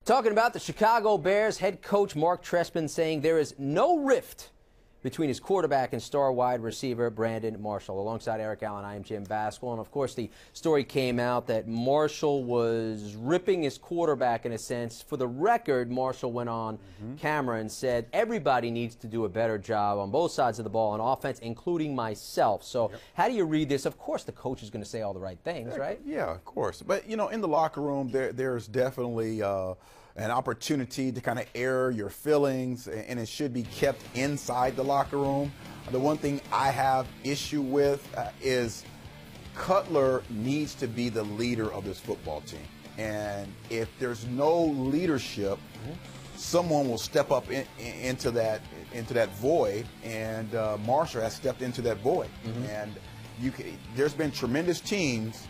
Talking about the Chicago Bears, head coach Marc Trestman saying there is no rift between his quarterback and star wide receiver Brandon Marshall. Alongside Eric Allen, I am Jim Baskel. And, of course, the story came out that Marshall was ripping his quarterback in a sense. For the record, Marshall went on camera and said everybody needs to do a better job on both sides of the ball on offense, including myself. So how do you read this? Of course, the coach is going to say all the right things, right? Yeah, of course. But, you know, in the locker room, there's definitely an opportunity to kind of air your feelings, and it should be kept inside the locker room. The one thing I have issue with is Cutler needs to be the leader of this football team. And if there's no leadership, someone will step up into that void, and Marshall has stepped into that void. And there's been tremendous teams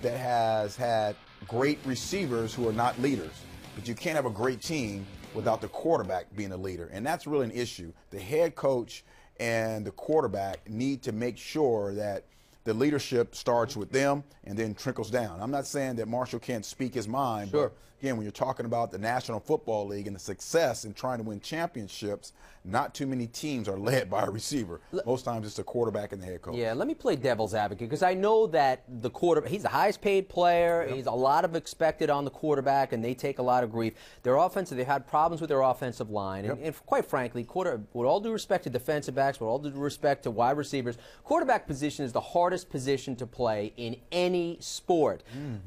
that has had great receivers who are not leaders. But you can't have a great team without the quarterback being a leader. And that's really an issue. The head coach and the quarterback need to make sure that the leadership starts with them and then trickles down. I'm not saying that Marshall can't speak his mind, but again, when you're talking about the National Football League and the success in trying to win championships, not too many teams are led by a receiver. Most times it's the quarterback and the head coach. Yeah, let me play devil's advocate, because I know that the quarterback, he's the highest paid player. He's a lot of expected on the quarterback, and they take a lot of grief. Their offensive, they had problems with their offensive line. And quite frankly, with all due respect to defensive backs, with all due respect to wide receivers, quarterback position is the hardest position to play in any sport.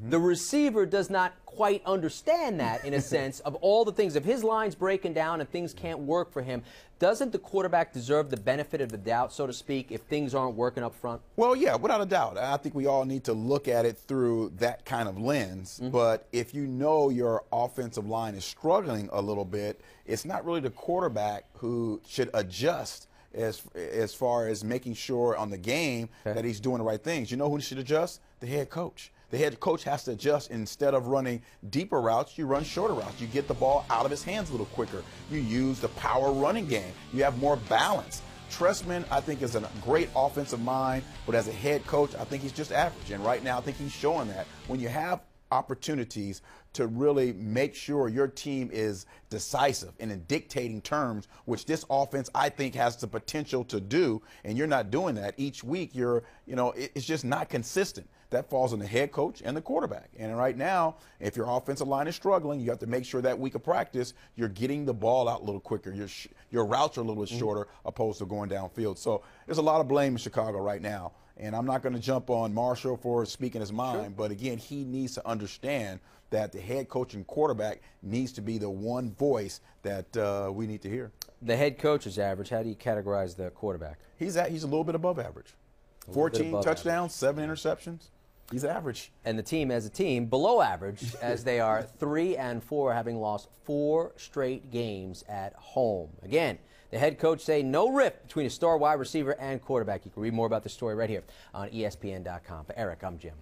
The receiver does not quite understand that, in a sense, of all the things. If his line's breaking down and things can't work for him, doesn't the quarterback deserve the benefit of the doubt, so to speak, if things aren't working up front? Well, yeah, without a doubt. I think we all need to look at it through that kind of lens. But if you know your offensive line is struggling a little bit, it's not really the quarterback who should adjust as far as making sure on the game that he's doing the right things. You know who should adjust? The head coach. The head coach has to adjust. Instead of running deeper routes, you run shorter routes. You get the ball out of his hands a little quicker. You use the power running game. You have more balance. Trestman, I think, is a great offensive mind, but as a head coach, I think he's just average. And right now, I think he's showing that. When you have opportunities to really make sure your team is decisive and in dictating terms, which this offense, I think, has the potential to do, and you're not doing that each week, it's just not consistent. That falls on the head coach and the quarterback. And right now, if your offensive line is struggling, you have to make sure that week of practice you're getting the ball out a little quicker. Your routes are a little bit shorter opposed to going downfield. So there's a lot of blame in Chicago right now. And I'm not going to jump on Marshall for speaking his mind, but again, he needs to understand that the head coach and quarterback needs to be the one voice that we need to hear. The head coach is average. How do you categorize the quarterback? He's a little bit above average. 14 touchdowns, 7 interceptions. He's average. And the team as a team, below average, as they are 3-4, having lost 4 straight games at home. Again, the head coach say no rift between a star wide receiver and quarterback. You can read more about the story right here on ESPN.com. For Eric, I'm Jim.